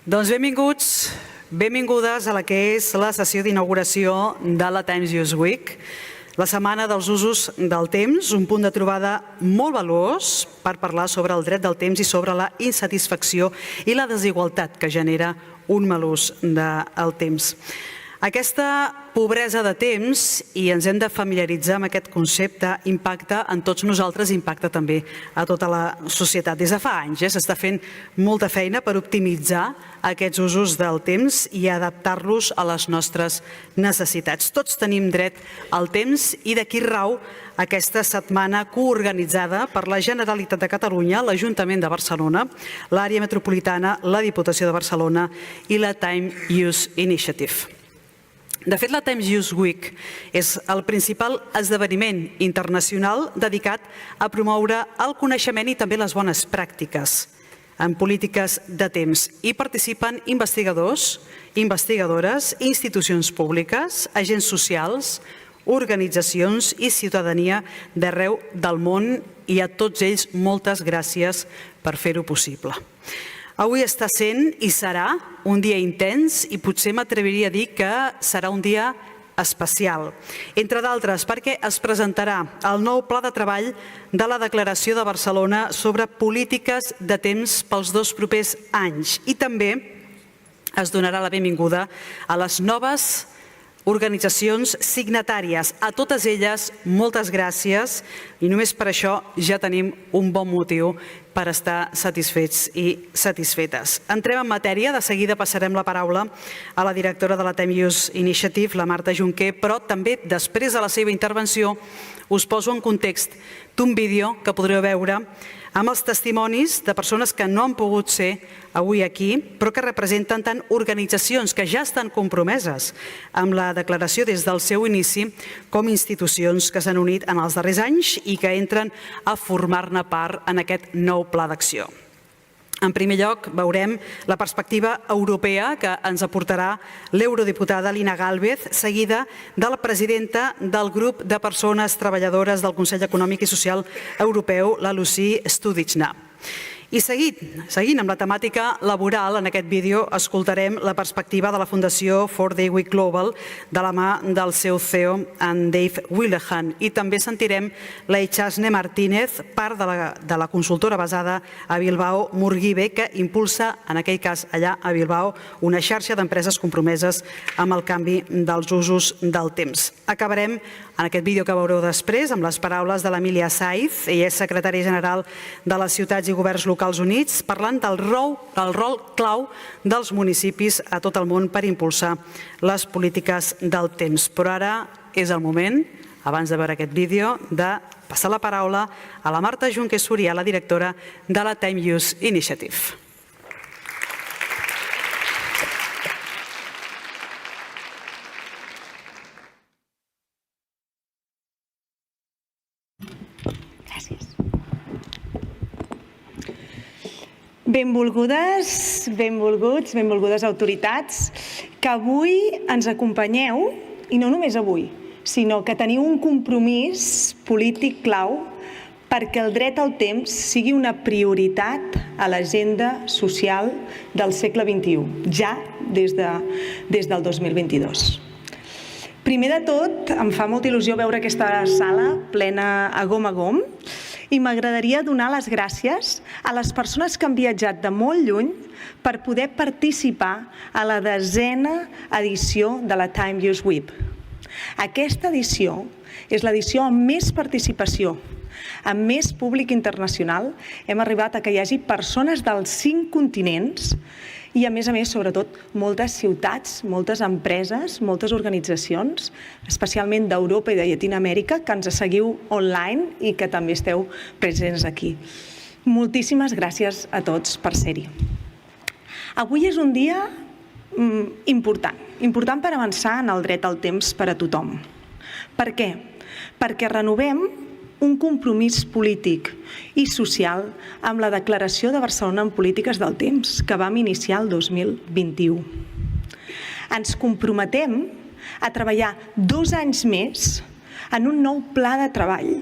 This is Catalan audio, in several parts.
Doncs benvingudes a la que és la sessió d'inauguració de la Times Use Week, la setmana dels usos del temps, un punt de trobada molt valuós per parlar sobre el dret del temps i sobre la insatisfacció i la desigualtat que genera un mal ús del temps. Aquesta pobresa de temps, i ens hem de familiaritzar amb aquest concepte, impacta en tots nosaltres i impacta també a tota la societat. Des de fa anys s'està fent molta feina per optimitzar aquests usos del temps i adaptar-los a les nostres necessitats. Tots tenim dret al temps i d'aquí rau aquesta setmana coorganitzada per la Generalitat de Catalunya, l'Ajuntament de Barcelona, l'Àrea Metropolitana, la Diputació de Barcelona i la Time Use Initiative. De fet, la Times Use Week és el principal esdeveniment internacional dedicat a promoure el coneixement i també les bones pràctiques en polítiques de temps. Hi participen investigadors, investigadores, institucions públiques, agents socials, organitzacions i ciutadania d'arreu del món, i a tots ells moltes gràcies per fer-ho possible. Avui està sent i serà un dia intens i potser m'atreviria a dir que serà un dia especial. Entre d'altres, perquè es presentarà el nou pla de treball de la Declaració de Barcelona sobre polítiques de temps pels 2 propers anys i també es donarà la benvinguda a les noves organitzacions signatàries. A totes elles, moltes gràcies, i només per això ja tenim un bon motiu per estar satisfets i satisfetes. Entrem en matèria, de seguida passarem la paraula a la directora de la Time Use Initiative, la Marta Junqué, però també després de la seva intervenció us poso en context d'un vídeo que podreu veure amb els testimonis de persones que no han pogut ser avui aquí, però que representen tant organitzacions que ja estan compromeses amb la declaració des del seu inici, com institucions que s'han unit en els darrers anys i que entren a formar-ne part en aquest nou pla d'acció. En primer lloc, veurem la perspectiva europea que ens aportarà l'eurodiputada Lina Gálvez, seguida de la presidenta del grup de persones treballadores del Consell Econòmic i Social Europeu, la Lucie Studichna. I seguint amb la temàtica laboral, en aquest vídeo escoltarem la perspectiva de la Fundació 4Day Week Global de la mà del seu CEO, en Dave Willehan. I també sentirem la Itxasne Martínez, part de la consultora basada a Bilbao, Murgibe, que impulsa, en aquell cas allà a Bilbao, una xarxa d'empreses compromeses amb el canvi dels usos del temps. Acabarem en aquest vídeo que veureu després amb les paraules de l'Emília Saiz, ella és secretària general de les Ciutats i Governs Locals Units, parlant del rol clau dels municipis a tot el món per impulsar les polítiques del temps. Però ara és el moment, abans de veure aquest vídeo, de passar la paraula a la Marta Junqué Surià, la directora de la Time Use Initiative. Benvolgudes, benvolgudes autoritats, que avui ens acompanyeu, i no només avui, sinó que teniu un compromís polític clau perquè el dret al temps sigui una prioritat a l'agenda social del segle XXI, ja des del 2022. Primer de tot, em fa molta il·lusió veure aquesta sala plena a gom, i m'agradaria donar les gràcies a les persones que han viatjat de molt lluny per poder participar a la 10a edició de la Time Use Week. Aquesta edició és l'edició amb més participació, amb més públic internacional. Hem arribat a que hi hagi persones dels 5 continents i, a més, sobretot, moltes ciutats, moltes empreses, moltes organitzacions, especialment d'Europa i de Llatinoamèrica, que ens seguiu online i que també esteu presents aquí. Moltíssimes gràcies a tots per ser-hi. Avui és un dia important per avançar en el dret al temps per a tothom. Per què? Perquè renovem un compromís polític i social amb la Declaració de Barcelona en polítiques del temps, que vam iniciar el 2021. Ens comprometem a treballar 2 anys més en un nou pla de treball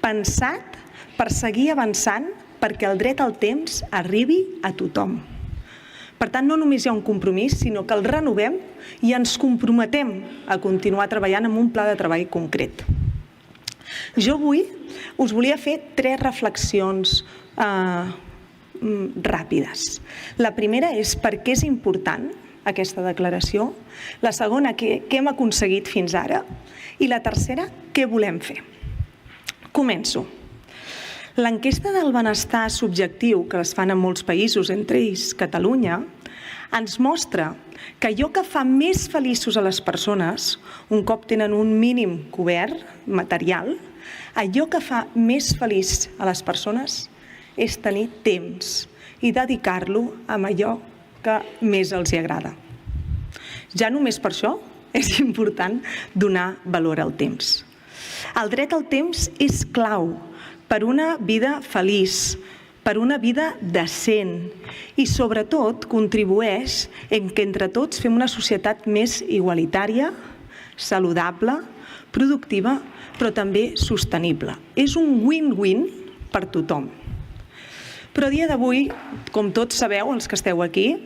pensat per seguir avançant perquè el dret al temps arribi a tothom. Per tant, no només hi ha un compromís, sinó que el renovem i ens comprometem a continuar treballant amb un pla de treball concret. Jo avui us volia fer 3 reflexions ràpides. La primera és per què és important aquesta declaració, la segona, què hem aconseguit fins ara, i la tercera, què volem fer. Començo. L'enquesta del benestar subjectiu que es fan en molts països, entre ells Catalunya, ens mostra que allò que fa més feliços a les persones, un cop tenen un mínim cobert material, allò que fa més feliç a les persones és tenir temps i dedicar-lo a allò que més els agrada. Ja només per això és important donar valor al temps. El dret al temps és clau per una vida feliç, per una vida decent i, sobretot, contribueix en que entre tots fem una societat més igualitària, saludable, productiva, però també sostenible. És un win-win per tothom. Però a dia d'avui, com tots sabeu, els que esteu aquí,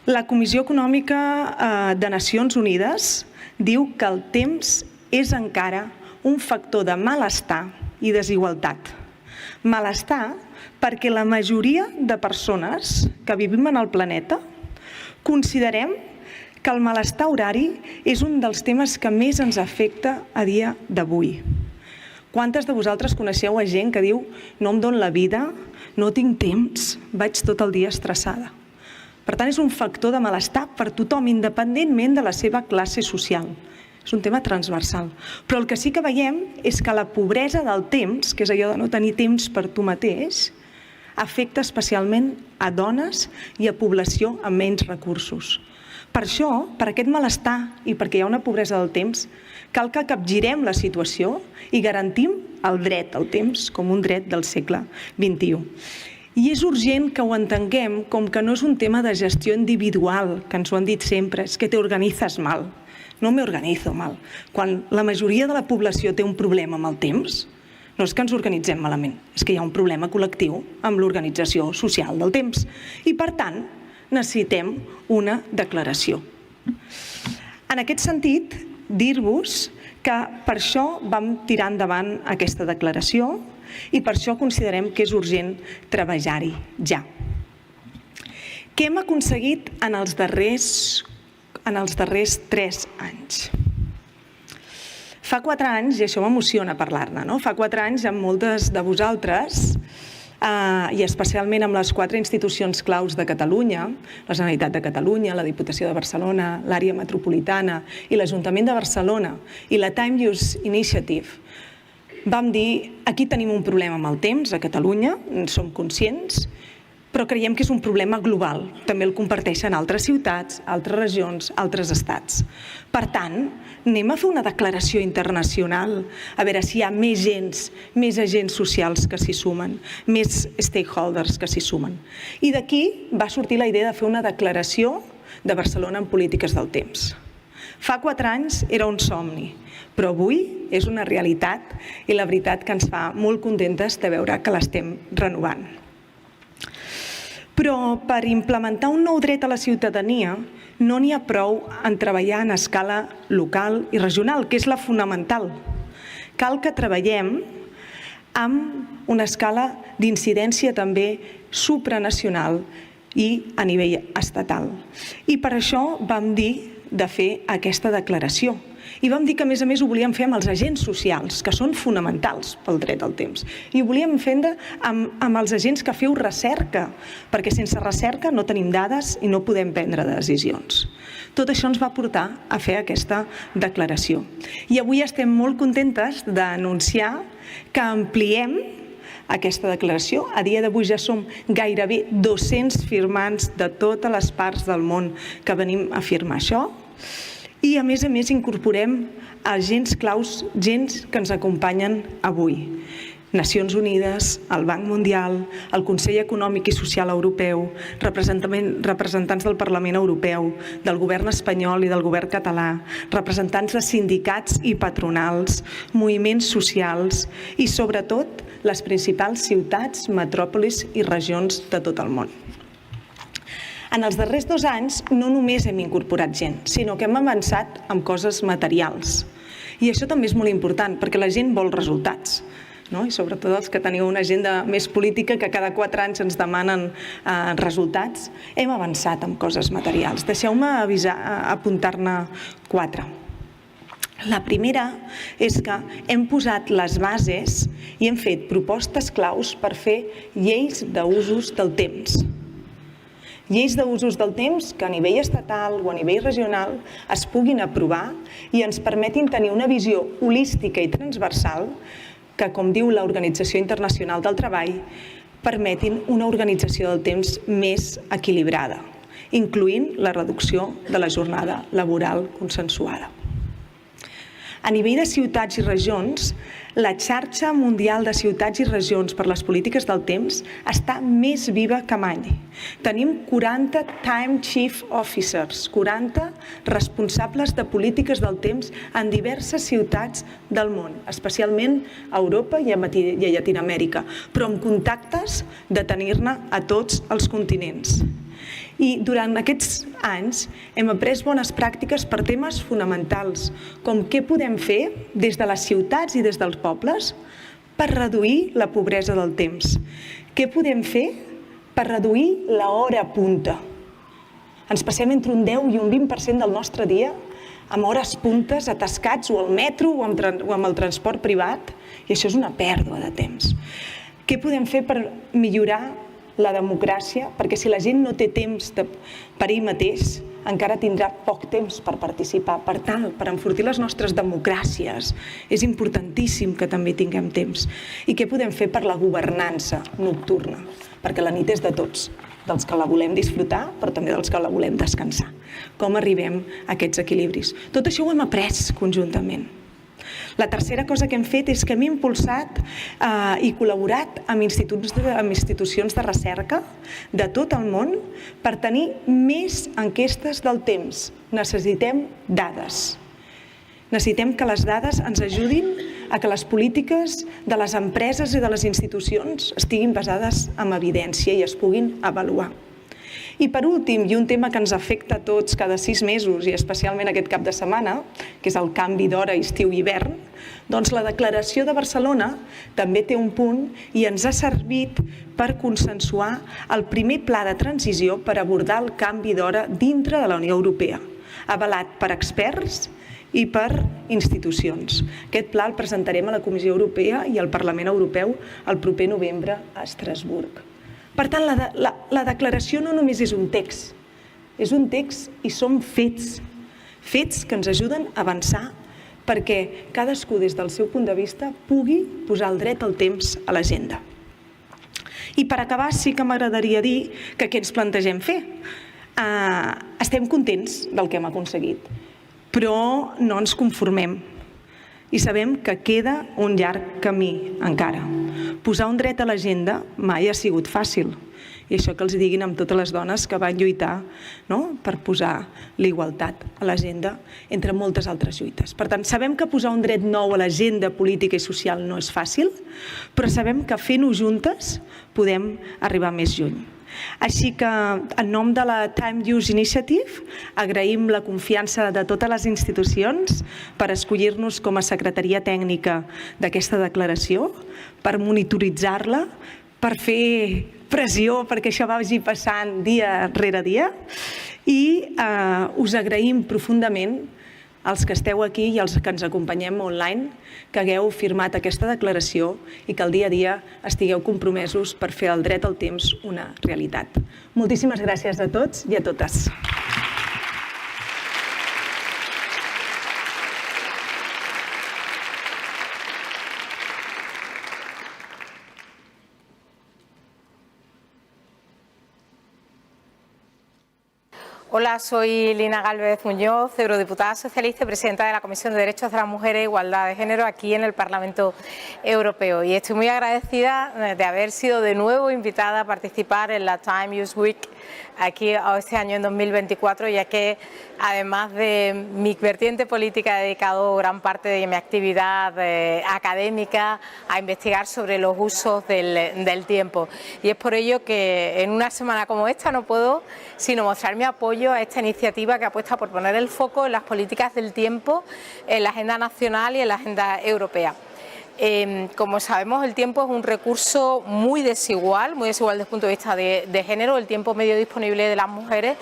la Comissió Econòmica de Nacions Unides diu que el temps és encara un factor de malestar i desigualtat. Malestar perquè la majoria de persones que vivim en el planeta considerem que el malestar horari és un dels temes que més ens afecta a dia d'avui. Quantes de vosaltres coneixeu a gent que diu no em dona la vida, no tinc temps, vaig tot el dia estressada? Per tant, és un factor de malestar per tothom, independentment de la seva classe social. És un tema transversal. Però el que sí que veiem és que la pobresa del temps, que és allò de no tenir temps per tu mateix, afecta especialment a dones i a població amb menys recursos. Per això, per aquest malestar i perquè hi ha una pobresa del temps, cal que capgirem la situació i garantim el dret al temps com un dret del segle XXI. I és urgent que ho entenguem com que no és un tema de gestió individual, que ens ho han dit sempre, és que te organizas mal. No me organizo mal. Quan la majoria de la població té un problema amb el temps, no és que ens organitzem malament, és que hi ha un problema col·lectiu amb l'organització social del temps. I, per tant, necessitem una declaració. En aquest sentit, dir-vos que per això vam tirar endavant aquesta declaració i per això considerem que és urgent treballar-hi ja. Què hem aconseguit en els darrers 3 anys? Fa 4 anys, i això m'emociona parlar-ne, no? Fa 4 anys amb moltes de vosaltres, i especialment amb les 4 institucions claus de Catalunya, la Generalitat de Catalunya, la Diputació de Barcelona, l'Àrea Metropolitana i l'Ajuntament de Barcelona i la Time Use Initiative, vam dir aquí tenim un problema amb el temps a Catalunya, en som conscients, però creiem que és un problema global. També el comparteixen altres ciutats, altres regions, altres estats. Per tant, anem a fer una declaració internacional, a veure si hi ha més agents socials que s'hi sumen, més stakeholders que s'hi sumen. I d'aquí va sortir la idea de fer una declaració de Barcelona en polítiques del temps. Fa 4 anys era un somni, però avui és una realitat i la veritat que ens fa molt contentes de veure que l'estem renovant. Però per implementar un nou dret a la ciutadania no n'hi ha prou en treballar en escala local i regional, que és la fonamental. Cal que treballem amb una escala d'incidència també supranacional i a nivell estatal. I per això vam dir de fer aquesta declaració. I vam dir que, a més, ho volíem fer amb els agents socials, que són fonamentals pel dret al temps. I ho volíem fer amb els agents que feu recerca, perquè sense recerca no tenim dades i no podem prendre decisions. Tot això ens va portar a fer aquesta declaració. I avui estem molt contentes d'anunciar que ampliem aquesta declaració. A dia d'avui ja som gairebé 200 firmants de totes les parts del món que venim a firmar això. I, a més, incorporem agents claus, gens que ens acompanyen avui. Nacions Unides, el Banc Mundial, el Consell Econòmic i Social Europeu, representants del Parlament Europeu, del govern espanyol i del govern català, representants de sindicats i patronals, moviments socials i, sobretot, les principals ciutats, metròpolis i regions de tot el món. En els darrers 2 anys no només hem incorporat gent, sinó que hem avançat amb coses materials. I això també és molt important, perquè la gent vol resultats. I sobretot els que teniu una agenda més política, que cada 4 anys ens demanen resultats, hem avançat amb coses materials. Deixeu-me apuntar-ne 4. La primera és que hem posat les bases i hem fet propostes claus per fer lleis d'usos del temps. Lleis d'usos del temps que a nivell estatal o a nivell regional es puguin aprovar i ens permetin tenir una visió holística i transversal que, com diu l'Organització Internacional del Treball, permetin una organització del temps més equilibrada, incloent la reducció de la jornada laboral consensuada. A nivell de ciutats i regions, la xarxa mundial de ciutats i regions per les polítiques del temps està més viva que mai. Tenim 40 Time Chief Officers, 40 responsables de polítiques del temps en diverses ciutats del món, especialment a Europa i a Llatinoamèrica, però amb contactes de tenir-ne a tots els continents. I durant aquests anys hem après bones pràctiques per temes fonamentals, com què podem fer des de les ciutats i des dels pobles per reduir la pobresa del temps. Què podem fer per reduir l'hora punta. Ens passem entre un 10 i un 20% del nostre dia amb hores puntes, atascats o al metro o amb el transport privat, i això és una pèrdua de temps. Què podem fer per millorar la democràcia? Perquè si la gent no té temps per ell mateix, encara tindrà poc temps per participar. Per tant, per enfortir les nostres democràcies, és importantíssim que també tinguem temps. I què podem fer per la governança nocturna? Perquè la nit és de tots, dels que la volem disfrutar, però també dels que la volem descansar. Com arribem a aquests equilibris? Tot això ho hem après conjuntament. La tercera cosa que hem fet és que hem impulsat i col·laborat amb institucions de recerca de tot el món per tenir més enquestes del temps. Necessitem dades. Necessitem que les dades ens ajudin a que les polítiques de les empreses i de les institucions estiguin basades en evidència i es puguin avaluar. I per últim, i un tema que ens afecta a tots cada 6 mesos, i especialment aquest cap de setmana, que és el canvi d'hora estiu-hivern, doncs la Declaració de Barcelona també té un punt i ens ha servit per consensuar el primer pla de transició per abordar el canvi d'hora dintre de la Unió Europea, avalat per experts i per institucions. Aquest pla el presentarem a la Comissió Europea i al Parlament Europeu el proper novembre a Estrasburg. Per tant, la declaració no només és un text i són fets que ens ajuden a avançar perquè cadascú des del seu punt de vista pugui posar el dret al temps a l'agenda. I per acabar sí que m'agradaria dir que què ens plantegem fer. Estem contents del que hem aconseguit, però no ens conformem i sabem que queda un llarg camí encara. Posar un dret a l'agenda mai ha sigut fàcil. I això que els diguin amb totes les dones que van lluitar per posar la igualtat a l'agenda, entre moltes altres lluites. Per tant, sabem que posar un dret nou a l'agenda política i social no és fàcil, però sabem que fent-ho juntes podem arribar més lluny. Així que, en nom de la Time Use Initiative, agraïm la confiança de totes les institucions per escollir-nos com a secretaria tècnica d'aquesta declaració, per monitoritzar-la, per fer pressió perquè això vagi passant dia rere dia, i us agraïm profundament als que esteu aquí i als que ens acompanyem online, que hagueu firmat aquesta declaració i que el dia a dia estigueu compromesos per fer el dret al temps una realitat. Moltíssimes gràcies a tots i a totes. Hola, soy Lina Gálvez Muñoz, eurodiputada socialista y presidenta de la Comisión de Derechos de la Mujer e Igualdad de Género aquí en el Parlamento Europeo. Y estoy muy agradecida de haber sido de nuevo invitada a participar en la Time Use Week aquí este año en 2024, ya que además de mi vertiente política he dedicado gran parte de mi actividad académica a investigar sobre los usos del tiempo. Y es por ello que en una semana como esta no puedo sino mostrar mi apoyo a esta iniciativa que apuesta por poner el foco en las políticas del tiempo, en la agenda nacional y en la agenda europea. Como sabemos, el tiempo es un recurso muy desigual desde el punto de vista de género. El tiempo medio disponible de las mujeres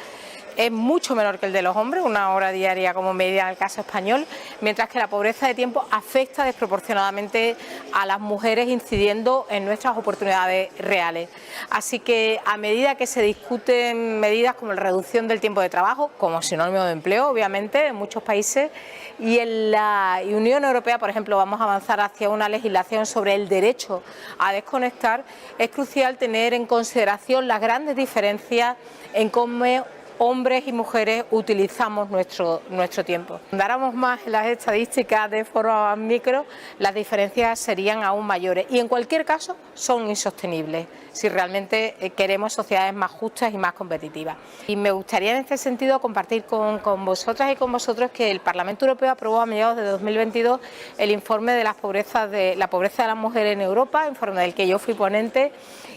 es mucho menor que el de los hombres, 1 hora diaria como media en el caso español, mientras que la pobreza de tiempo afecta desproporcionadamente a las mujeres, incidiendo en nuestras oportunidades reales. Así que a medida que se discuten medidas como la reducción del tiempo de trabajo, como sinónimo de empleo, obviamente, en muchos países, y en la Unión Europea, por ejemplo, vamos a avanzar hacia una legislación sobre el derecho a desconectar, es crucial tener en consideración las grandes diferencias en cómo hombres y mujeres utilizamos nuestro tiempo. Si dáramos más en las estadísticas de forma más micro, las diferencias serían aún mayores y en cualquier caso son insostenibles si realmente queremos sociedades más justas y más competitivas. Y me gustaría en este sentido compartir con vosotras y con vosotros que el Parlamento Europeo aprobó a mediados de 2022 el informe de la pobreza de las mujeres en Europa, informe del que yo fui ponente,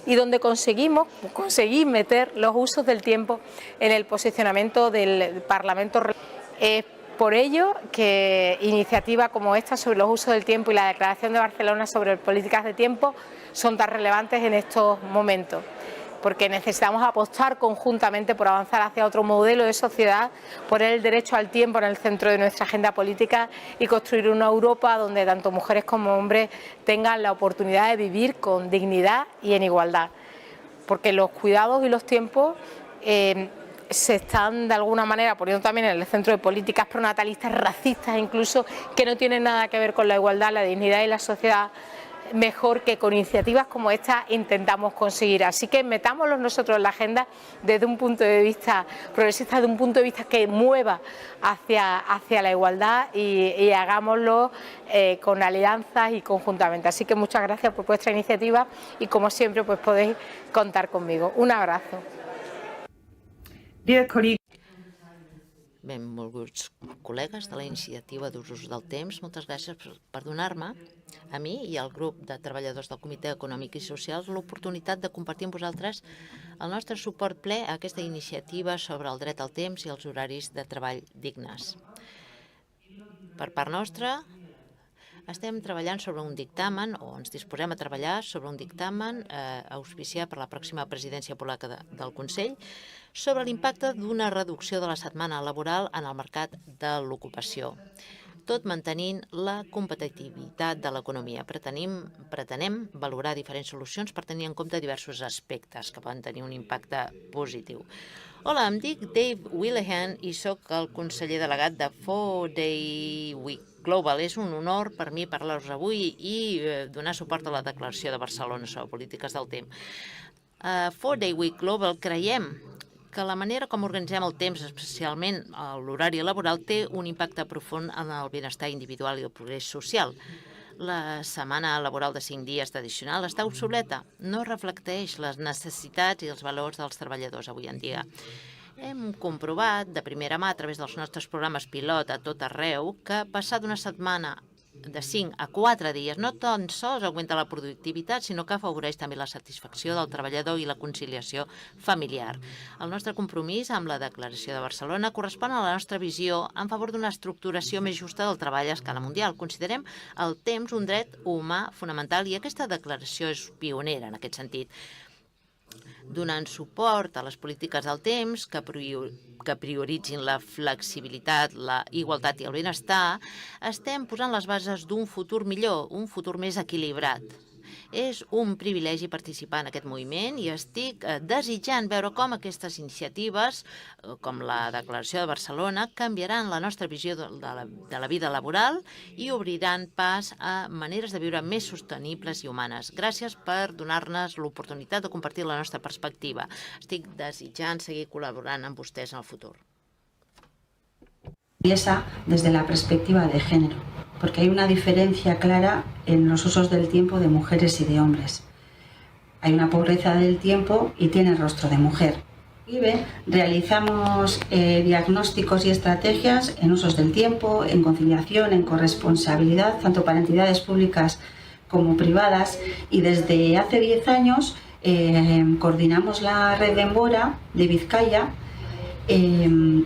y donde conseguí meter los usos del tiempo en el posicionamiento del Parlamento. Por ello que iniciativas como esta sobre los usos del tiempo y la Declaración de Barcelona sobre políticas de tiempo son tan relevantes en estos momentos, porque necesitamos apostar conjuntamente por avanzar hacia otro modelo de sociedad, poner el derecho al tiempo en el centro de nuestra agenda política y construir una Europa donde tanto mujeres como hombres tengan la oportunidad de vivir con dignidad y en igualdad. Porque los cuidados y los tiempos se están de alguna manera poniendo también en el centro de políticas pronatalistas, racistas incluso, que no tienen nada que ver con la igualdad, la dignidad y la sociedad mejor que con iniciativas como esta intentamos conseguir. Así que metámoslos nosotros en la agenda desde un punto de vista progresista, desde un punto de vista que mueva hacia la igualdad y hagámoslo con alianzas y conjuntamente. Así que muchas gracias por vuestra iniciativa y como siempre pues podéis contar conmigo. Un abrazo. Benvolguts col·legues de la iniciativa d'usos del temps, moltes gràcies per donar-me, a mi i al grup de treballadors del Comitè Econòmic i Social, l'oportunitat de compartir amb vosaltres el nostre suport ple a aquesta iniciativa sobre el dret al temps i els horaris de treball dignes. Per part nostra, estem treballant sobre un dictamen, o ens disposem a treballar sobre un dictamen auspiciat per la pròxima presidència polaca del Consell, sobre l'impacte d'una reducció de la setmana laboral en el mercat de l'ocupació, tot mantenint la competitivitat de l'economia. Pretenem valorar diferents solucions per tenir en compte diversos aspectes que poden tenir un impacte positiu. Hola, em dic Dave Willehan i sóc el conseller delegat de 4-Day Week Global. És un honor per mi parlar-vos avui i donar suport a la Declaració de Barcelona sobre polítiques del temps. A 4-Day Week Global creiem que la manera com organitzem el temps, especialment l'horari laboral, té un impacte profund en el benestar individual i el progrés social. La setmana laboral de 5 dies tradicional està obsoleta, no reflecteix les necessitats i els valors dels treballadors avui en dia. Hem comprovat de primera mà a través dels nostres programes pilot a tot arreu que passar d'una setmana de 5 a 4 dies no tan sols augmenta la productivitat, sinó que afavoreix també la satisfacció del treballador i la conciliació familiar. El nostre compromís amb la Declaració de Barcelona correspon a la nostra visió en favor d'una estructuració més justa del treball a escala mundial. Considerem el temps un dret humà fonamental i aquesta declaració és pionera en aquest sentit. Donant suport a les polítiques del temps que prioritzin la flexibilitat, la igualtat i el benestar, estem posant les bases d'un futur millor, un futur més equilibrat. És un privilegi participar en aquest moviment i estic desitjant veure com aquestes iniciatives, com la Declaració de Barcelona, canviaran la nostra visió de la vida laboral i obriran pas a maneres de viure més sostenibles i humanes. Gràcies per donar-nos l'oportunitat de compartir la nostra perspectiva. Estic desitjant seguir col·laborant amb vostès en el futur. Piensa desde la perspectiva de género, porque hay una diferencia clara en los usos del tiempo de mujeres y de hombres. Hay una pobreza del tiempo y tiene rostro de mujer. Realizamos diagnósticos y estrategias en usos del tiempo, en conciliación, en corresponsabilidad, tanto para entidades públicas como privadas, y desde hace 10 años coordinamos la red de Embora de Vizcaya,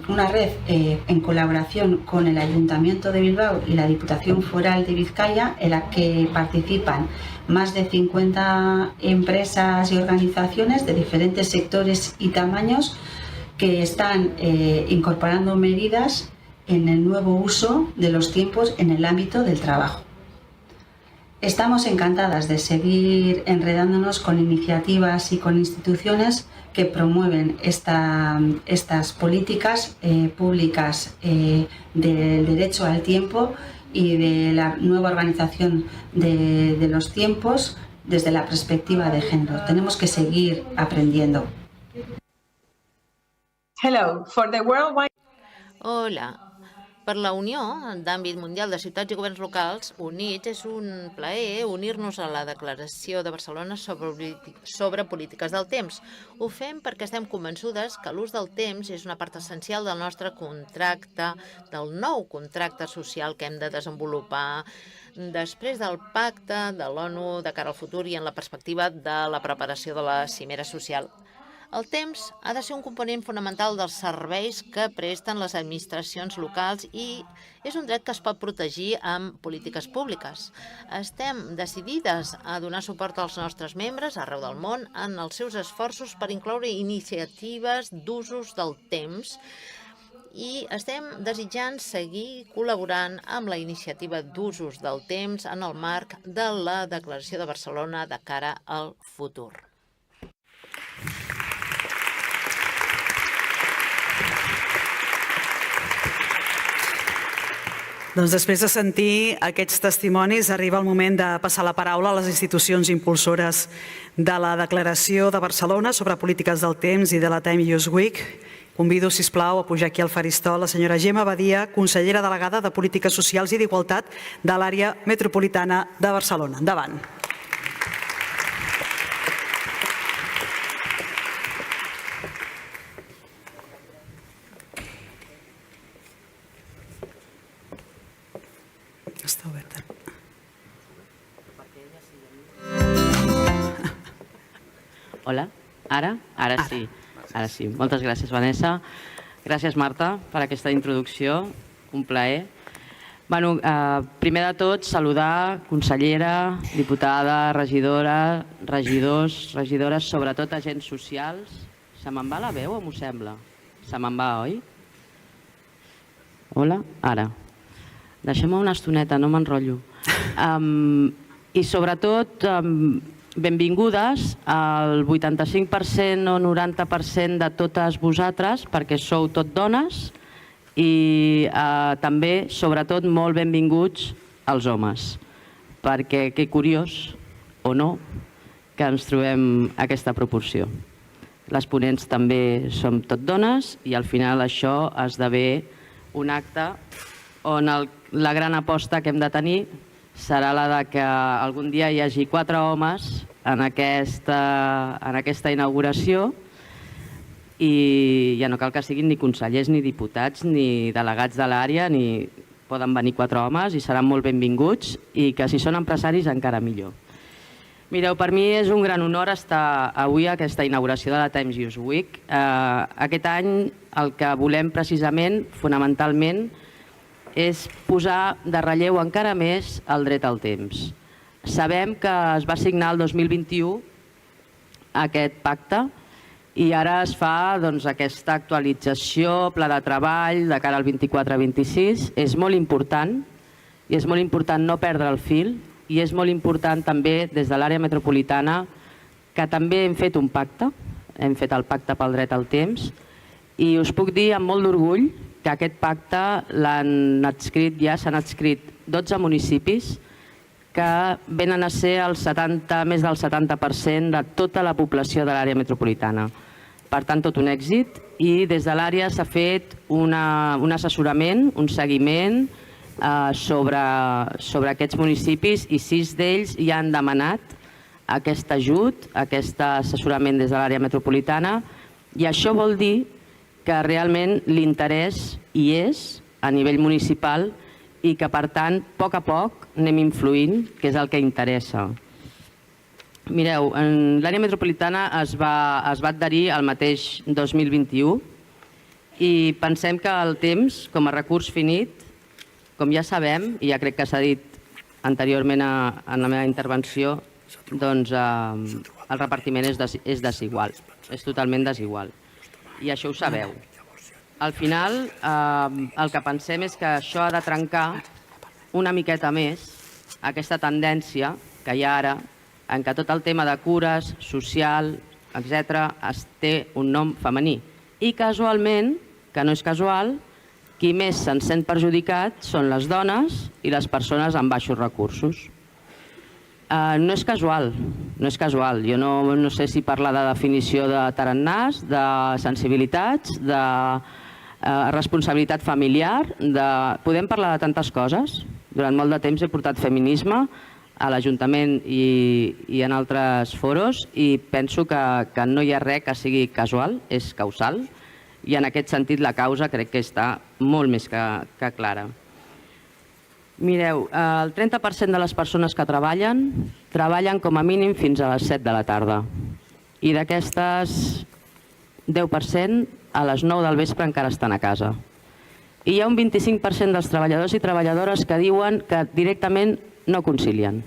una red en colaboración con el Ayuntamiento de Bilbao y la Diputación Foral de Vizcaya, en la que participan más de 50 empresas y organizaciones de diferentes sectores y tamaños que están incorporando medidas en el nuevo uso de los tiempos en el ámbito del trabajo. Estamos encantadas de seguir enredándonos con iniciativas y con instituciones que promueven estas políticas públicas del derecho al tiempo y de la nueva organización de los tiempos desde la perspectiva de género. Tenemos que seguir aprendiendo. Hello, for the worldwide... Hola. Per la Unió d'Àmbit Mundial de Ciutats i Governs Locals Units és un plaer unir-nos a la Declaració de Barcelona sobre polítiques del temps. Ho fem perquè estem convençudes que l'ús del temps és una part essencial del nostre contracte, del nou contracte social que hem de desenvolupar després del pacte de l'ONU de cara al futur i en la perspectiva de la preparació de la cimera social. El temps ha de ser un component fonamental dels serveis que presten les administracions locals i és un dret que es pot protegir amb polítiques públiques. Estem decidides a donar suport als nostres membres arreu del món en els seus esforços per incloure iniciatives d'usos del temps i estem desitjant seguir col·laborant amb la iniciativa d'usos del temps en el marc de la Declaració de Barcelona de cara al futur. Doncs després de sentir aquests testimonis, arriba el moment de passar la paraula a les institucions impulsores de la Declaració de Barcelona sobre polítiques del temps i de la Time Use Week. Convido, sisplau, a pujar aquí al faristol la senyora Gemma Badia, consellera delegada de Polítiques Socials i d'Igualtat de l'àrea metropolitana de Barcelona. Endavant. Està oberta. Hola, ara? Ara sí. Ara sí. Moltes gràcies, Vanessa. Gràcies, Marta, per aquesta introducció. Un plaer. Bueno, primer de tot, saludar consellera, diputada, regidora, regidors, regidores, sobretot agents socials. Se me'n va la veu o m'ho sembla? Se me'n va, oi? Hola, ara. Deixem-me una estoneta, no m'enrotllo. I sobretot, benvingudes al 85% o 90% de totes vosaltres, perquè sou tot dones, i també, sobretot, molt benvinguts als homes, perquè que curiós, o no, que ens trobem aquesta proporció. Les ponents també som tot dones i al final això esdevé un acte on la gran aposta que hem de tenir serà la de que algun dia hi hagi 4 homes en aquesta inauguració i ja no cal que siguin ni consellers, ni diputats, ni delegats de l'àrea, ni poden venir 4 homes i seran molt benvinguts i que si són empresaris encara millor. Mireu, per mi és un gran honor estar avui a aquesta inauguració de la Time Use Week. Aquest any el que volem precisament, fonamentalment, és posar de relleu encara més el dret al temps. Sabem que es va signar el 2021 aquest pacte i ara es fa aquesta actualització, pla de treball de cara al 24-26. És molt important i és molt important no perdre el fil i és molt important també des de l'àrea metropolitana que també hem fet un pacte, hem fet el pacte pel dret al temps, i us puc dir amb molt d'orgull que aquest pacte l'han adscrit, ja s'han adscrit 12 municipis que venen a ser més del 70% de tota la població de l'àrea metropolitana. Per tant, tot un èxit, i des de l'àrea s'ha fet un assessorament, un seguiment sobre aquests municipis, i 6 d'ells ja han demanat aquest ajut, aquest assessorament des de l'àrea metropolitana, i això vol dir que realment l'interès hi és a nivell municipal i que, per tant, a poc anem influint, que és el que interessa. Mireu, l'àrea metropolitana es va adherir al mateix 2021 i pensem que el temps, com a recurs finit, com ja sabem, i ja crec que s'ha dit anteriorment en la meva intervenció, doncs el repartiment és desigual, és totalment desigual. I això ho sabeu. Al final, el que pensem és que això ha de trencar una miqueta més aquesta tendència que hi ha ara, en què tot el tema de cures, social, etc., té un nom femení. I casualment, que no és casual, qui més se'n sent perjudicat són les dones i les persones amb baixos recursos. No és casual, no és casual. Jo no sé si parlar de definició de tarannàs, de sensibilitats, de responsabilitat familiar, podem parlar de tantes coses. Durant molt de temps he portat feminisme a l'Ajuntament i en altres foros i penso que no hi ha res que sigui casual, és causal, i en aquest sentit la causa crec que està molt més que clara. Mireu, el 30% de les persones que treballen com a mínim fins a les 7 de la tarda, i d'aquestes 10% a les 9 del vespre encara estan a casa. I hi ha un 25% dels treballadors i treballadores que diuen que directament no concilien.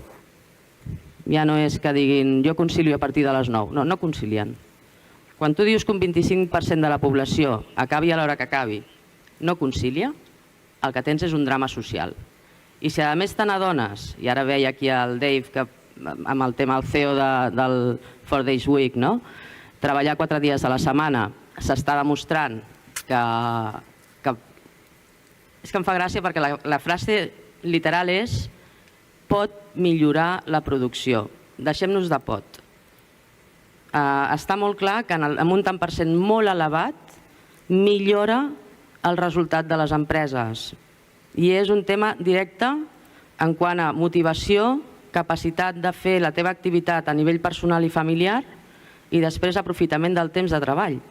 Ja no és que diguin jo concilio a partir de les 9, no concilien. Quan tu dius que un 25% de la població, acabi a l'hora que acabi, no concilia, el que tens és un drama social. I si a més te n'adones, i ara veia aquí el Dave amb el tema del CEO del 4 Days Week, treballar 4 dies a la setmana, s'està demostrant que... És que em fa gràcia perquè la frase literal és pot millorar la producció. Deixem-nos de pot. Està molt clar que amb un tant per cent molt elevat millora el resultat de les empreses. I és un tema directe en quant a motivació, capacitat de fer la teva activitat a nivell personal i familiar i després aprofitament del temps de treball.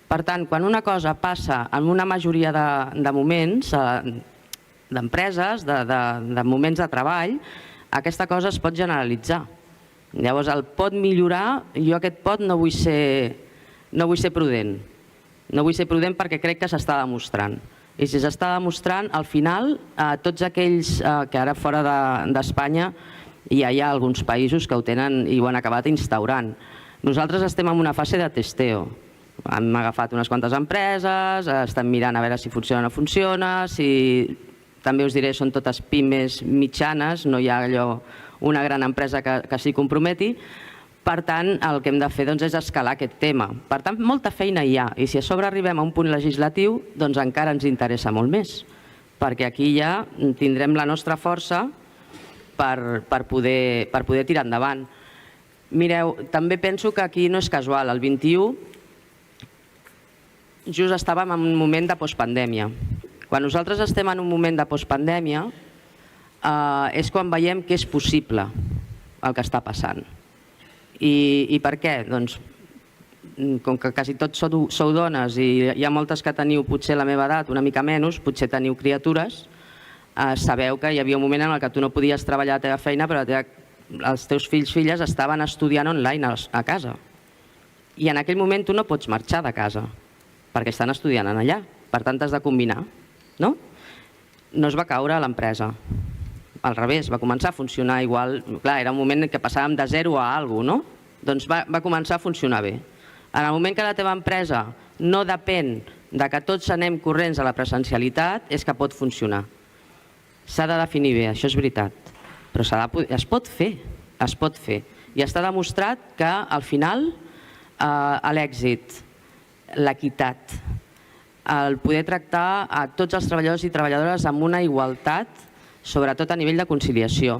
Per tant, quan una cosa passa en una majoria de moments, d'empreses, de moments de treball, aquesta cosa es pot generalitzar. Llavors, el pot millorar, jo aquest pot no vull ser prudent. No vull ser prudent perquè crec que s'està demostrant. I si s'està demostrant, al final, tots aquells que ara fora d'Espanya ja hi ha alguns països que ho tenen i ho han acabat instaurant. Nosaltres estem en una fase de testeo. Hem agafat unes quantes empreses, estem mirant a veure si funciona o no funciona, també us diré, són totes pimes mitjanes, no hi ha una gran empresa que s'hi comprometi. Per tant, el que hem de fer és escalar aquest tema. Per tant, molta feina hi ha, i si a sobre arribem a un punt legislatiu, doncs encara ens interessa molt més, perquè aquí ja tindrem la nostra força per poder tirar endavant. Mireu, també penso que aquí no és casual. El 21 just estàvem en un moment de postpandèmia. Quan nosaltres estem en un moment de postpandèmia és quan veiem que és possible el que està passant. I per què? Doncs, com que quasi tots sou dones i hi ha moltes que teniu potser la meva edat, una mica menys, potser teniu criatures, sabeu que hi havia un moment en què tu no podies treballar a la teva feina, però els teus fills, filles estaven estudiant online a casa. I en aquell moment tu no pots marxar de casa, perquè estan estudiant allà. Per tant, has de combinar. No es va caure a l'empresa. Al revés, va començar a funcionar igual. Clar, era un moment en què passàvem de zero a alguna cosa, no? Doncs va començar a funcionar bé. En el moment que la teva empresa no depèn de que tots anem corrents a la presencialitat, és que pot funcionar. S'ha de definir bé, això és veritat. però es pot fer. I està demostrat que al final l'èxit, l'equitat, el poder tractar a tots els treballadors i treballadores amb una igualtat, sobretot a nivell de conciliació.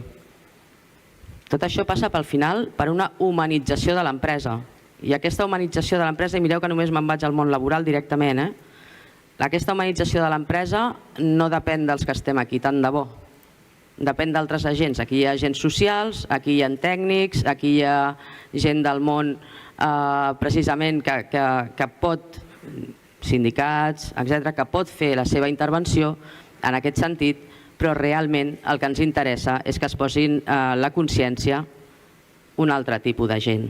Tot això passa pel final per una humanització de l'empresa. I aquesta humanització de l'empresa, i mireu que només me'n vaig al món laboral directament, aquesta humanització de l'empresa no depèn dels que estem aquí, tant de bo. Depèn d'altres agents. Aquí hi ha agents socials, aquí hi ha tècnics, aquí hi ha gent del món precisament que pot, sindicats, etc., que pot fer la seva intervenció en aquest sentit, però realment el que ens interessa és que es posin la consciència un altre tipus de gent.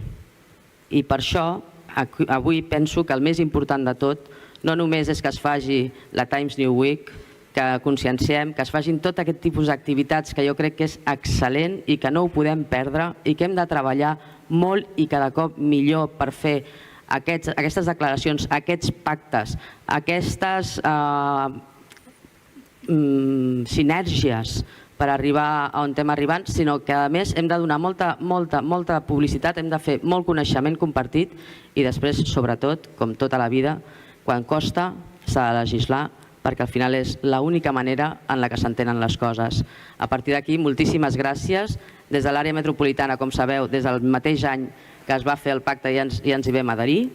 I per això avui penso que el més important de tot no només és que es faci la Times New Week, que conscienciem, que es facin tot aquest tipus d'activitats que jo crec que és excel·lent i que no ho podem perdre i que hem de treballar molt i cada cop millor per fer aquestes declaracions, aquests pactes, aquestes sinergies per arribar a on estem arribant, sinó que a més hem de donar molta publicitat, hem de fer molt coneixement compartit i després, sobretot, com tota la vida, quan costa s'ha de legislar perquè al final és l'única manera en la que s'entenen les coses. A partir d'aquí, moltíssimes gràcies. Des de l'àrea metropolitana, com sabeu, des del mateix any que es va fer el pacte ja ens hi vam adherir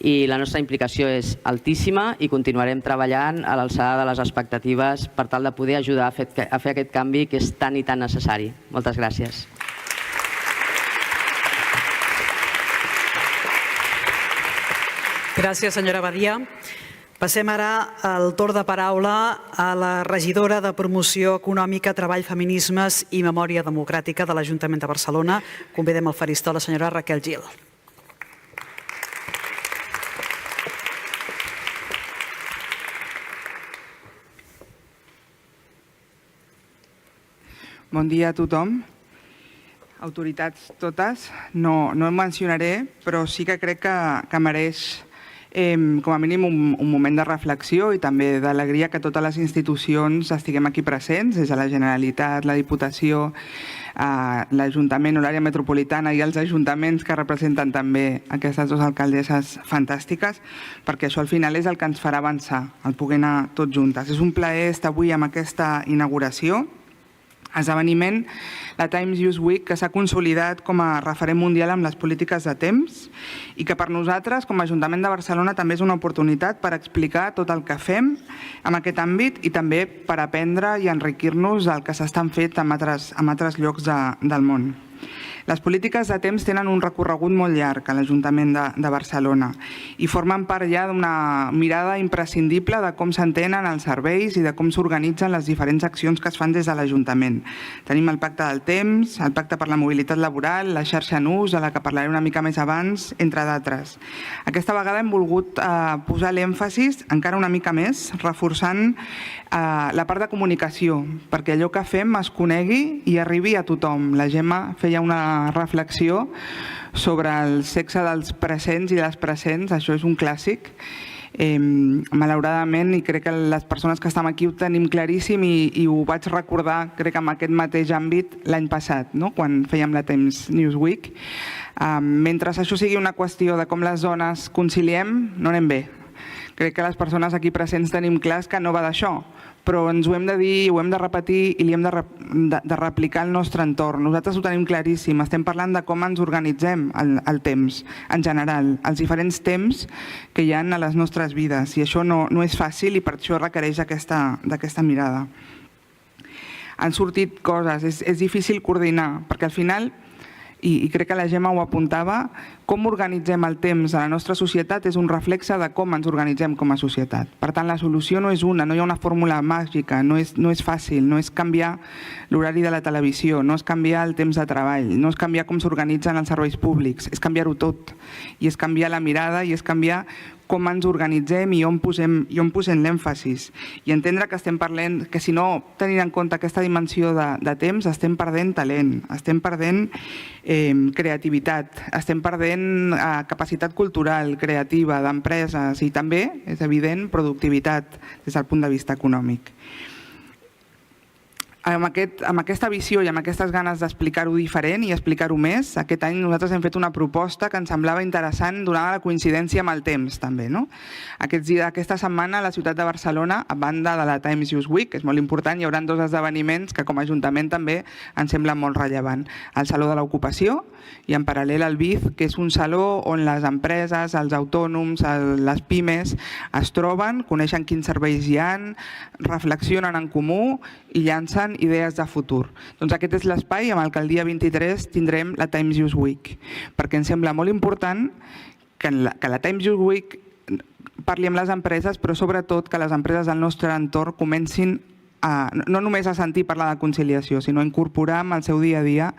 i la nostra implicació és altíssima i continuarem treballant a l'alçada de les expectatives per tal de poder ajudar a fer aquest canvi que és tan i tan necessari. Moltes gràcies. Gràcies, senyora Badia. Passem ara al torn de paraula a la regidora de Promoció Econòmica, Treball, Feminismes i Memòria Democràtica de l'Ajuntament de Barcelona. Convidem al faristol la senyora Raquel Gil. Bon dia a tothom. Autoritats totes, no em mencionaré, però sí que crec que mereix com a mínim un moment de reflexió i també d'alegria que totes les institucions estiguem aquí presents, des de la Generalitat, la Diputació, l'Ajuntament o l'àrea metropolitana i els ajuntaments que representen també aquestes dues alcaldesses fantàstiques, perquè això al final és el que ens farà avançar, el poder anar tots juntes. És un plaer estar avui amb aquesta inauguració, esdeveniment, la Times Youth Week, que s'ha consolidat com a referent mundial amb les polítiques de temps i que per nosaltres, com a Ajuntament de Barcelona, també és una oportunitat per explicar tot el que fem en aquest àmbit i també per aprendre i enriquir-nos del que s'estan fent en altres llocs del món. Les polítiques de temps tenen un recorregut molt llarg a l'Ajuntament de Barcelona i formen part ja d'una mirada imprescindible de com s'entenen els serveis i de com s'organitzen les diferents accions que es fan des de l'Ajuntament. Tenim el Pacte del Temps, el Pacte per la Mobilitat Laboral, la xarxa en ús, de la que parlaré una mica més abans, entre d'altres. Aquesta vegada hem volgut posar l'èmfasis encara una mica més, reforçant la part de comunicació, perquè allò que fem es conegui i arribi a tothom. La Gemma feia una reflexió sobre el sexe dels presents i de les presents, això és un clàssic. Malauradament, i crec que les persones que estem aquí ho tenim claríssim i ho vaig recordar, crec que en aquest mateix àmbit l'any passat, quan fèiem la Times News Week. Mentre això sigui una qüestió de com les dones conciliem, no anem bé. Crec que les persones aquí presents tenim clars que no va d'això, però ens ho hem de dir, ho hem de repetir i li hem de replicar al nostre entorn. Nosaltres ho tenim claríssim, estem parlant de com ens organitzem el temps, en general, els diferents temps que hi ha a les nostres vides, i això no és fàcil i per això requereix d'aquesta mirada. Han sortit coses, és difícil coordinar, perquè al final, i crec que la Gemma ho apuntava, com organitzem el temps a la nostra societat és un reflexe de com ens organitzem com a societat. Per tant, la solució no és una, no hi ha una fórmula màgica, no és fàcil, no és canviar l'horari de la televisió, no és canviar el temps de treball, no és canviar com s'organitzen els serveis públics, és canviar-ho tot, i és canviar la mirada i és canviar com ens organitzem i on posem l'èmfasis. I entendre que estem parlant, que si no tenim en compte aquesta dimensió de temps, estem perdent talent, estem perdent creativitat, estem perdent capacitat cultural, creativa, d'empreses i també, és evident, productivitat des del punt de vista econòmic. amb aquesta visió i amb aquestes ganes d'explicar-ho diferent i explicar-ho més, aquest any nosaltres hem fet una proposta que ens semblava interessant donada la coincidència amb el temps també. Aquesta setmana a la ciutat de Barcelona, a banda de la Times Youth Week, que és molt important, hi haurà 2 esdeveniments que com a Ajuntament també ens sembla molt rellevant. El Saló de l'Ocupació i en paral·lel el BIZ, que és un saló on les empreses, els autònoms, les pimes es troben, coneixen quins serveis hi ha, reflexionen en comú i llancen idees de futur. Doncs aquest és l'espai amb el que el dia 23 tindrem la Times Youth Week, perquè ens sembla molt important que la Times Youth Week parli amb les empreses, però sobretot que les empreses del nostre entorn comencin no només a sentir parlar de conciliació, sinó a incorporar en el seu dia a dia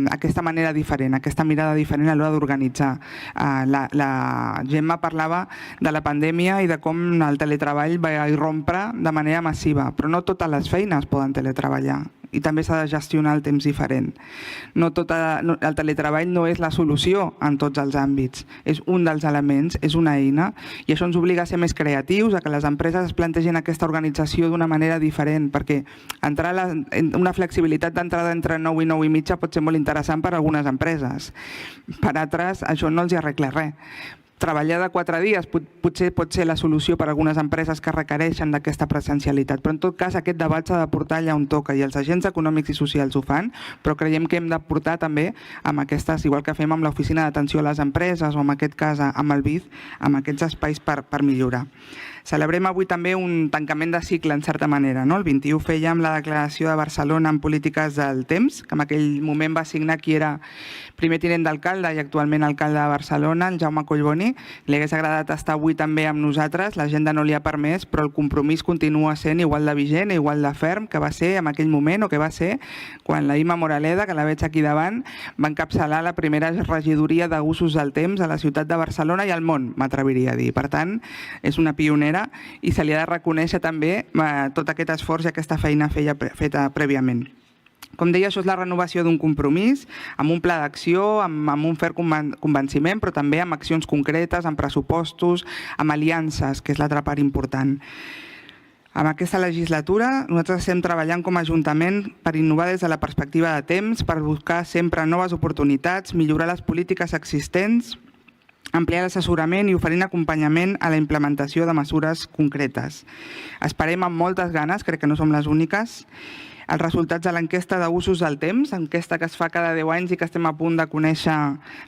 aquesta manera diferent, aquesta mirada diferent a l'hora d'organitzar. La Gemma parlava de la pandèmia i de com el teletreball va irrompre de manera massiva, però no totes les feines poden teletreballar i també s'ha de gestionar el temps diferent. El teletreball no és la solució en tots els àmbits, és un dels elements, és una eina, i això ens obliga a ser més creatius, a que les empreses es plantegin aquesta organització d'una manera diferent, perquè una flexibilitat d'entrada entre 9 i 9 i mitja pot ser molt interessant per a algunes empreses. Per altres, això no els hi arregla res. Treballar de 4 dies potser pot ser la solució per a algunes empreses que requereixen d'aquesta presencialitat, però en tot cas aquest debat s'ha de portar allà on toca i els agents econòmics i socials ho fan, però creiem que hem de portar també amb aquestes, igual que fem amb l'oficina d'atenció a les empreses o en aquest cas amb el BIZ, amb aquests espais per millorar. Celebrem avui també un tancament de cicle, en certa manera. El 21 fèiem la declaració de Barcelona en polítiques del temps, que en aquell moment va signar qui era primer tinent d'alcalde i actualment alcalde de Barcelona, el Jaume Collboni. Li hagués agradat estar avui també amb nosaltres, l'agenda no li ha permès, però el compromís continua sent igual de vigent, igual de ferm que va ser en aquell moment o que va ser quan la Ima Moraleda, que la veig aquí davant, va encapçalar la primera regidoria d'usos del temps a la ciutat de Barcelona i al món, m'atreviria a dir. Per tant, és una pionera i se li ha de reconèixer també tot aquest esforç i aquesta feina feta prèviament. Com deia, això és la renovació d'un compromís, amb un pla d'acció, amb un ferm convenciment, però també amb accions concretes, amb pressupostos, amb aliances, que és l'altra part important. En aquesta legislatura nosaltres estem treballant com a Ajuntament per innovar des de la perspectiva de temps, per buscar sempre noves oportunitats, millorar les polítiques existents, ampliar l'assessorament i oferint acompanyament a la implementació de mesures concretes. Esperem amb moltes ganes, crec que no som les úniques, els resultats de l'enquesta d'usos del temps, enquesta que es fa cada 10 anys i que estem a punt de conèixer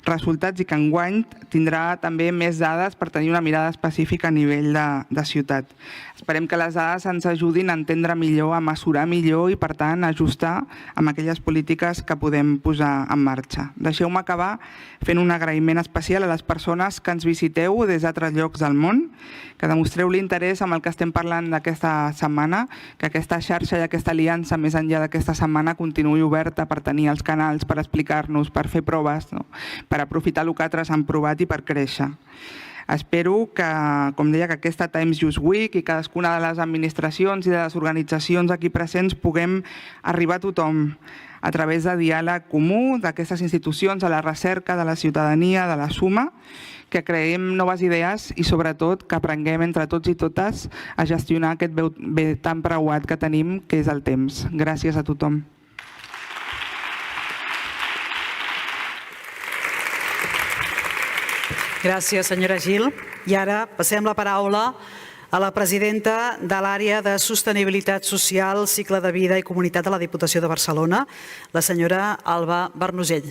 resultats i que enguany tindrà també més dades per tenir una mirada específica a nivell de ciutat. Esperem que les dades ens ajudin a entendre millor, a mesurar millor i, per tant, a ajustar amb aquelles polítiques que podem posar en marxa. Deixeu-me acabar fent un agraïment especial a les persones que ens visiteu des d'altres llocs del món, que demostreu l'interès amb el que estem parlant d'aquesta setmana, que aquesta xarxa i aquesta aliança més enllà d'aquesta setmana continuï oberta per tenir els canals, per explicar-nos, per fer proves, per aprofitar el que altres han provat i per créixer. Espero que, com deia, que aquesta Times Youth Week i cadascuna de les administracions i de les organitzacions aquí presents puguem arribar a tothom a través de diàleg comú d'aquestes institucions, a la recerca de la ciutadania, de la suma, que creem noves idees i sobretot que aprenguem entre tots i totes a gestionar aquest bé tan preuat que tenim, que és el temps. Gràcies a tothom. Gràcies, senyora Gil. I ara passem la paraula a la presidenta de l'àrea de Sostenibilitat Social, Cicle de Vida i Comunitat de la Diputació de Barcelona, la senyora Alba Bernusell.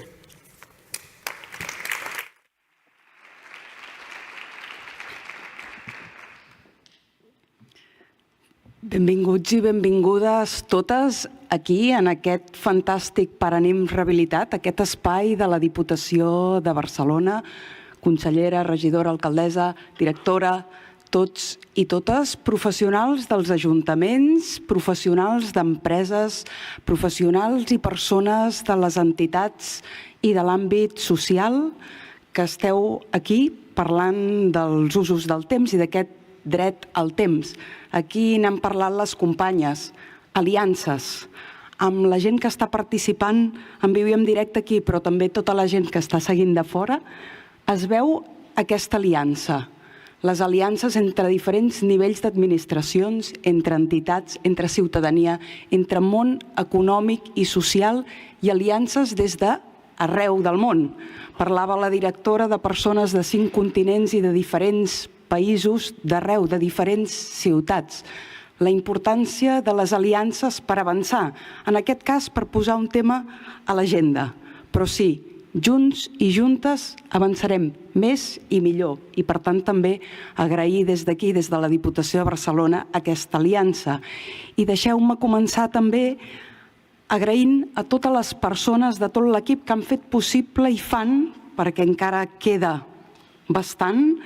Benvinguts i benvingudes totes aquí, en aquest fantàstic Paranim Rehabilitat, aquest espai de la Diputació de Barcelona, consellera, regidora, alcaldessa, directora, tots i totes, professionals dels ajuntaments, professionals d'empreses, professionals i persones de les entitats i de l'àmbit social que esteu aquí parlant dels usos del temps i d'aquest dret al temps. Aquí n'han parlat les companyes, aliances, amb la gent que està participant en viu i en directe aquí, però també tota la gent que està seguint de fora, es veu aquesta aliança. les aliances entre diferents nivells d'administracions, entre entitats, entre ciutadania, entre món econòmic i social i aliances des d'arreu del món. Parlava la directora de persones de 5 continents i de diferents països d'arreu, de diferents ciutats. La importància de les aliances per avançar, en aquest cas per posar un tema a l'agenda. Però sí, junts i juntes avançarem més i millor i per tant també agrair des d'aquí, des de la Diputació de Barcelona, aquesta aliança. I deixeu-me començar també agraint a totes les persones de tot l'equip que han fet possible i fan, perquè encara queda bastant,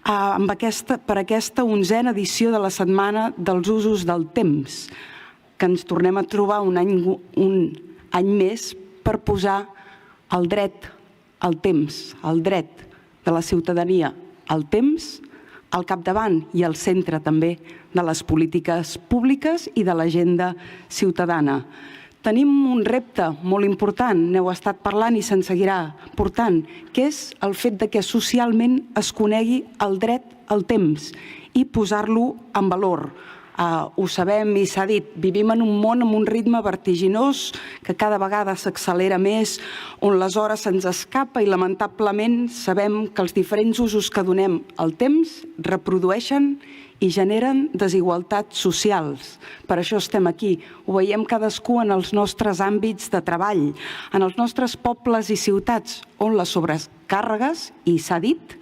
per aquesta 11a edició de la Setmana dels Usos del Temps, que ens tornem a trobar un any més per posar el dret al temps, el dret de la ciutadania al temps, al capdavant i al centre també de les polítiques públiques i de l'agenda ciutadana. Tenim un repte molt important, n'heu estat parlant i se'n seguirà portant, que és el fet de que socialment es conegui el dret al temps i posar-lo en valor. Ho sabem i s'ha dit, vivim en un món amb un ritme vertiginós que cada vegada s'accelera més, on les hores se'ns escapa i lamentablement sabem que els diferents usos que donem al temps reprodueixen i generen desigualtats socials. Per això estem aquí. Ho veiem cadascú en els nostres àmbits de treball, en els nostres pobles i ciutats, on les sobrecàrregues, i s'ha dit,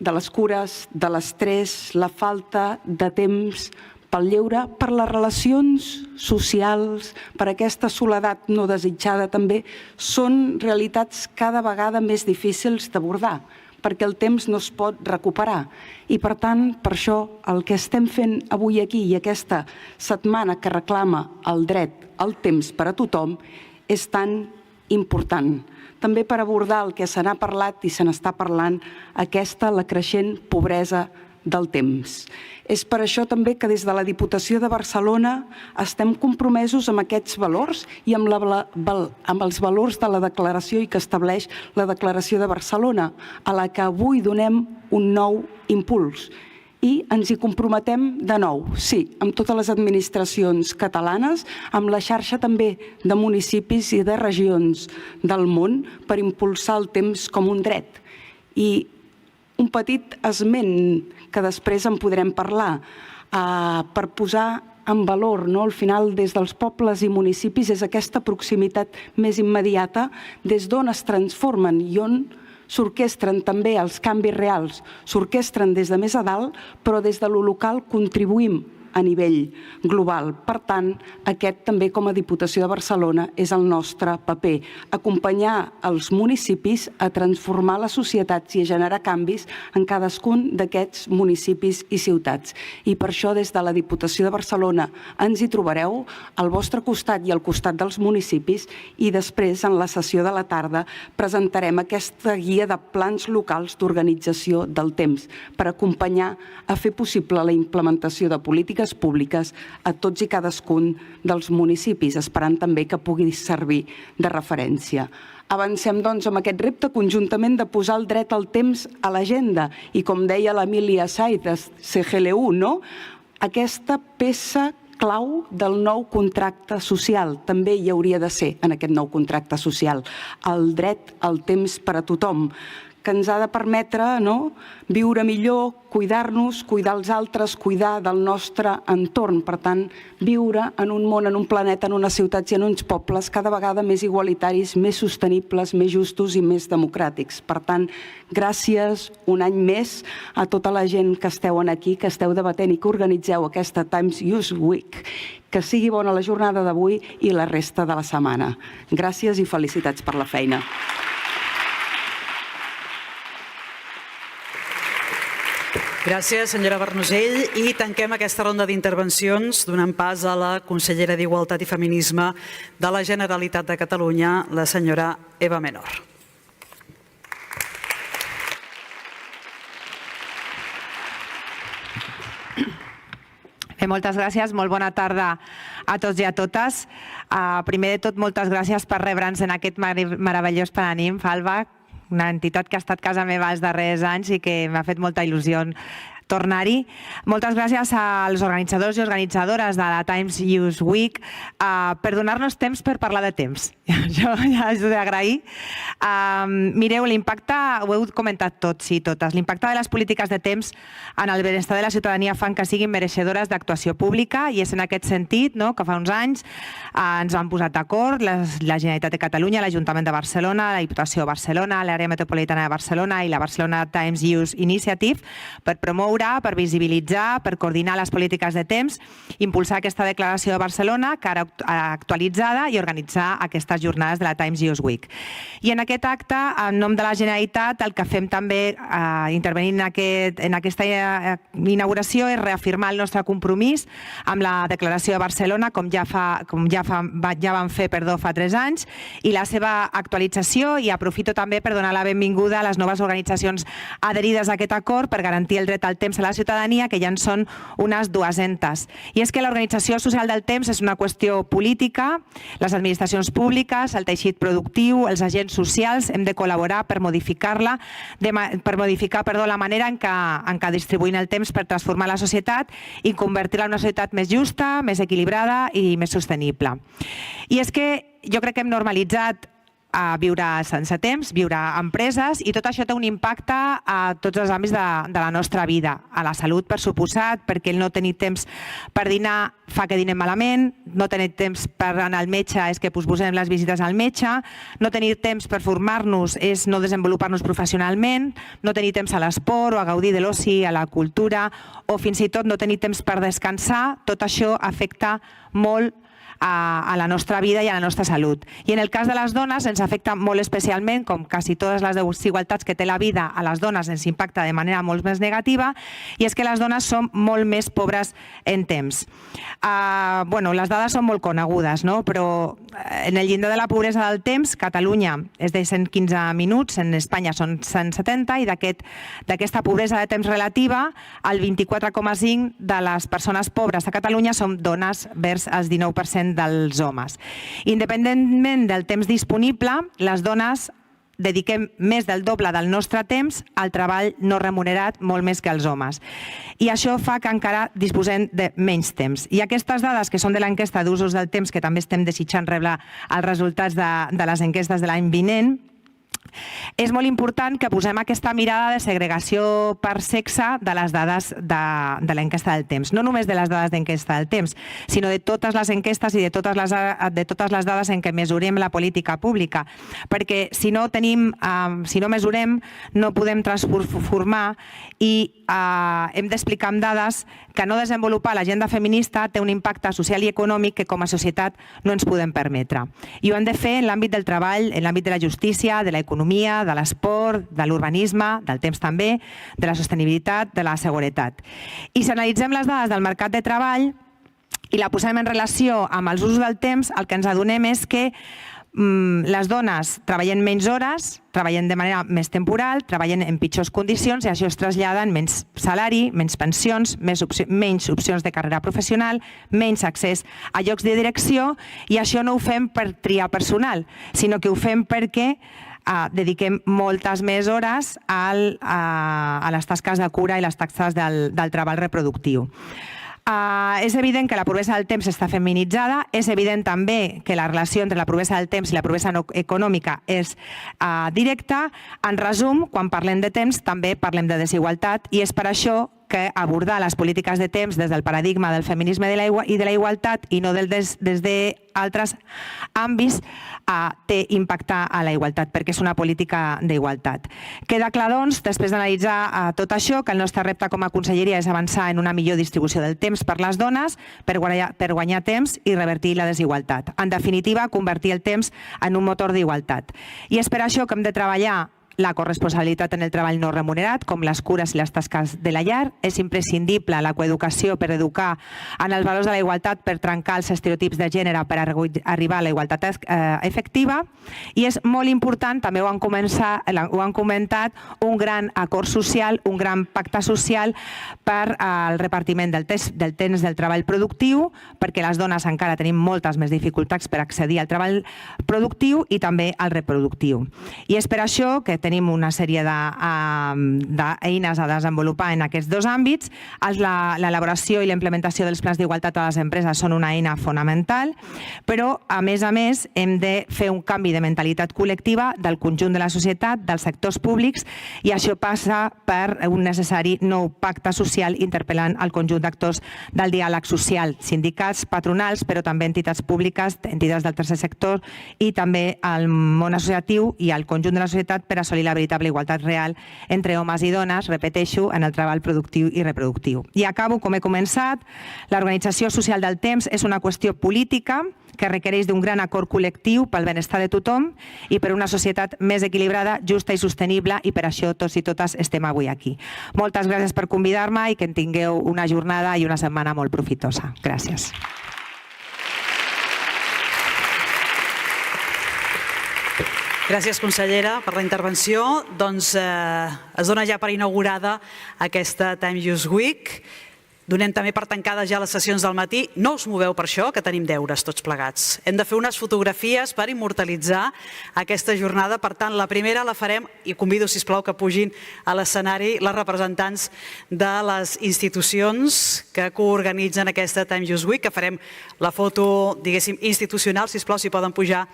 de les cures, de l'estrès, la falta de temps pel lleure, per les relacions socials, per aquesta soledat no desitjada també, són realitats cada vegada més difícils d'abordar, perquè el temps no es pot recuperar. I per tant, per això, el que estem fent avui aquí i aquesta setmana que reclama el dret al temps per a tothom és tan important. També per abordar el que se n'ha parlat i se n'està parlant, la creixent pobresa del temps. És per això també que des de la Diputació de Barcelona estem compromesos amb aquests valors i amb els valors de la declaració i que estableix la Declaració de Barcelona, a la que avui donem un nou impuls. I ens hi comprometem de nou, sí, amb totes les administracions catalanes, amb la xarxa també de municipis i de regions del món per impulsar el temps com un dret. I un petit esment que després en podrem parlar, per posar en valor, al final, des dels pobles i municipis, és aquesta proximitat més immediata des d'on es transformen i on s'orquestren també els canvis reals, s'orquestren des de més a dalt, però des de lo local contribuïm a nivell global. Per tant, aquest també com a Diputació de Barcelona és el nostre paper, acompanyar els municipis a transformar les societats i a generar canvis en cadascun d'aquests municipis i ciutats. I per això des de la Diputació de Barcelona ens hi trobareu al vostre costat i al costat dels municipis i després en la sessió de la tarda presentarem aquesta guia de plans locals d'organització del temps per acompanyar a fer possible la implementació de polítiques públiques a tots i cadascun dels municipis, esperant també que pugui servir de referència. Avancem, doncs, amb aquest repte conjuntament de posar el dret al temps a l'agenda i, com deia l'Emília Saiz de CGLU, aquesta peça clau del nou contracte social. També hi hauria de ser en aquest nou contracte social el dret al temps per a tothom, que ens ha de permetre viure millor, cuidar-nos, cuidar els altres, cuidar del nostre entorn. Per tant, viure en un món, en un planeta, en unes ciutats i en uns pobles cada vegada més igualitaris, més sostenibles, més justos i més democràtics. Per tant, gràcies un any més a tota la gent que esteu aquí, que esteu debatent i que organitzeu aquesta Times Use Week. Que sigui bona la jornada d'avui i la resta de la setmana. Gràcies i felicitats per la feina. Gràcies, senyora Bernosell. I tanquem aquesta ronda d'intervencions donant pas a la consellera d'Igualtat i Feminisme de la Generalitat de Catalunya, la senyora Eva Menor. Moltes gràcies, molt bona tarda a tots i a totes. Primer de tot, moltes gràcies per rebre'ns en aquest meravellós Paraninf, Alba. una entitat que ha estat casa meva els darrers anys i que m'ha fet molta il·lusió tornar-hi. Moltes gràcies als organitzadors i organitzadores de la Times Youth Week per donar-nos temps per parlar de temps. Jo ja us ho he d'agrair. Mireu, l'impacte, ho heu comentat tots i totes, l'impacte de les polítiques de temps en el benestar de la ciutadania fan que siguin mereixedores d'actuació pública i és en aquest sentit que fa uns anys ens han posat d'acord la Generalitat de Catalunya, l'Ajuntament de Barcelona, la Diputació de Barcelona, l'Àrea Metropolitana de Barcelona i la Barcelona Times Youth Initiative per promoure, per visibilitzar, per coordinar les polítiques de temps, impulsar aquesta declaració de Barcelona, que ara actualitzada, i organitzar aquestes jornades de la Times Youth Week. I en aquest acte, en nom de la Generalitat, el que fem també, intervenint en aquesta inauguració, és reafirmar el nostre compromís amb la declaració de Barcelona, com ja vam fer fa 3 anys, i la seva actualització, i aprofito també per donar la benvinguda a les noves organitzacions adherides a aquest acord per garantir el dret al temps a la ciutadania, que ja en són unes 200. I és que l'organització social del temps és una qüestió política, les administracions públiques, el teixit productiu, els agents socials, hem de col·laborar per modificar la manera en què distribuïm el temps per transformar la societat i convertir-la en una societat més justa, més equilibrada i més sostenible. I és que jo crec que hem normalitzat a viure sense temps, viure a empreses, i tot això té un impacte a tots els àmbits de la nostra vida. A la salut, per suposat, perquè el no tenir temps per dinar fa que dinem malament, no tenir temps per anar al metge és que posposem les visites al metge, no tenir temps per formar-nos és no desenvolupar-nos professionalment, no tenir temps a l'esport o a gaudir de l'oci, a la cultura, o fins i tot no tenir temps per descansar. Tot això afecta molt a la nostra vida i a la nostra salut. I en el cas de les dones ens afecta molt especialment, com quasi totes les desigualtats que té la vida, a les dones ens impacta de manera molt més negativa, i és que les dones són molt més pobres en temps. Les dades són molt conegudes, però en el llindar de la pobresa del temps, Catalunya és de 115 minuts, en Espanya són 170, i d'aquesta pobresa de temps relativa, el 24,5% de les persones pobres a Catalunya són dones vers el 19% dels homes. Independentment del temps disponible, les dones dediquem més del doble del nostre temps al treball no remunerat, molt més que els homes. I això fa que encara disposem de menys temps. I aquestes dades, que són de l'enquesta d'usos del temps, que també estem desitjant rebre els resultats de les enquestes de l'any vinent, és molt important que posem aquesta mirada de segregació per sexe de les dades de l'enquesta del temps. No només de les dades d'enquesta del temps, sinó de totes les enquestes i de totes les dades en què mesurem la política pública. Perquè si no mesurem, no podem transformar, i hem d'explicar amb dades que no desenvolupar l'agenda feminista té un impacte social i econòmic que com a societat no ens podem permetre. I ho hem de fer en l'àmbit del treball, en l'àmbit de la justícia, de l'economia, de l'esport, de l'urbanisme, del temps també, de la sostenibilitat, de la seguretat. I si analitzem les dades del mercat de treball i la posem en relació amb els usos del temps, el que ens adonem és que les dones treballen menys hores, treballen de manera més temporal, treballen en pitjors condicions, i això es trasllada en menys salari, menys pensions, menys opcions de carrera professional, menys accés a llocs de direcció, i això no ho fem per triar personal, sinó que ho fem perquè dediquem moltes més hores a les tasques de cura i les tasques del treball reproductiu. És evident que la pobresa del temps està feminitzada, és evident també que la relació entre la pobresa del temps i la pobresa econòmica és directa. En resum, quan parlem de temps també parlem de desigualtat, i és per això que abordar les polítiques de temps des del paradigma del feminisme i de la igualtat i no des d'altres àmbits té impacte a la igualtat, perquè és una política d'igualtat. Queda clar, doncs, després d'analitzar tot això, que el nostre repte com a conselleria és avançar en una millor distribució del temps per les dones, per guanyar temps i revertir la desigualtat. En definitiva, convertir el temps en un motor d'igualtat. I és per això que hem de treballar la corresponsabilitat en el treball no remunerat, com les cures i les tasques de la llar. És imprescindible la coeducació per educar en els valors de la igualtat, per trencar els estereotips de gènere, per arribar a la igualtat efectiva. I és molt important, també ho han comentat, un gran acord social, un gran pacte social per al repartiment del temps del treball productiu, perquè les dones encara tenim moltes més dificultats per accedir al treball productiu i també al reproductiu. I és per això que tenim una sèrie d'eines a desenvolupar en aquests dos àmbits. L'elaboració i la implementació dels plans d'igualtat a les empreses són una eina fonamental, però a més, hem de fer un canvi de mentalitat col·lectiva del conjunt de la societat, dels sectors públics, i això passa per un necessari nou pacte social interpel·lant el conjunt d'actors del diàleg social, sindicats, patronals, però també entitats públiques, entitats del tercer sector i també el món associatiu i el conjunt de la societat per assolir la veritable igualtat real entre homes i dones, repeteixo, en el treball productiu i reproductiu. I acabo com he començat. L'organització social del temps és una qüestió política que requereix d'un gran acord col·lectiu pel benestar de tothom i per una societat més equilibrada, justa i sostenible, i per això tots i totes estem avui aquí. Moltes gràcies per convidar-me i que en tingueu una jornada i una setmana molt profitosa. Gràcies. Gràcies, consellera, per la intervenció. Doncs es dona ja per inaugurada aquesta Time Use Week. Donem també per tancades ja les sessions del matí. No us moveu per això, que tenim deures tots plegats. Hem de fer unes fotografies per immortalitzar aquesta jornada. Per tant, la primera la farem, i convido, sisplau, que pugin a l'escenari les representants de les institucions que coorganitzen aquesta Time Use Week, que farem la foto, diguéssim, institucional. Sisplau, si poden pujar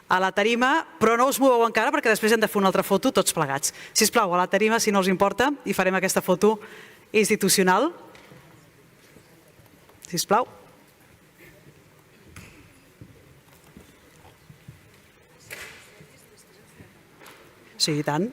a la tarima, però no us moveu encara perquè després hem de fer una altra foto tots plegats. Sisplau, a la tarima, si no us importa, i farem aquesta foto institucional. Sisplau. Sí, i tant.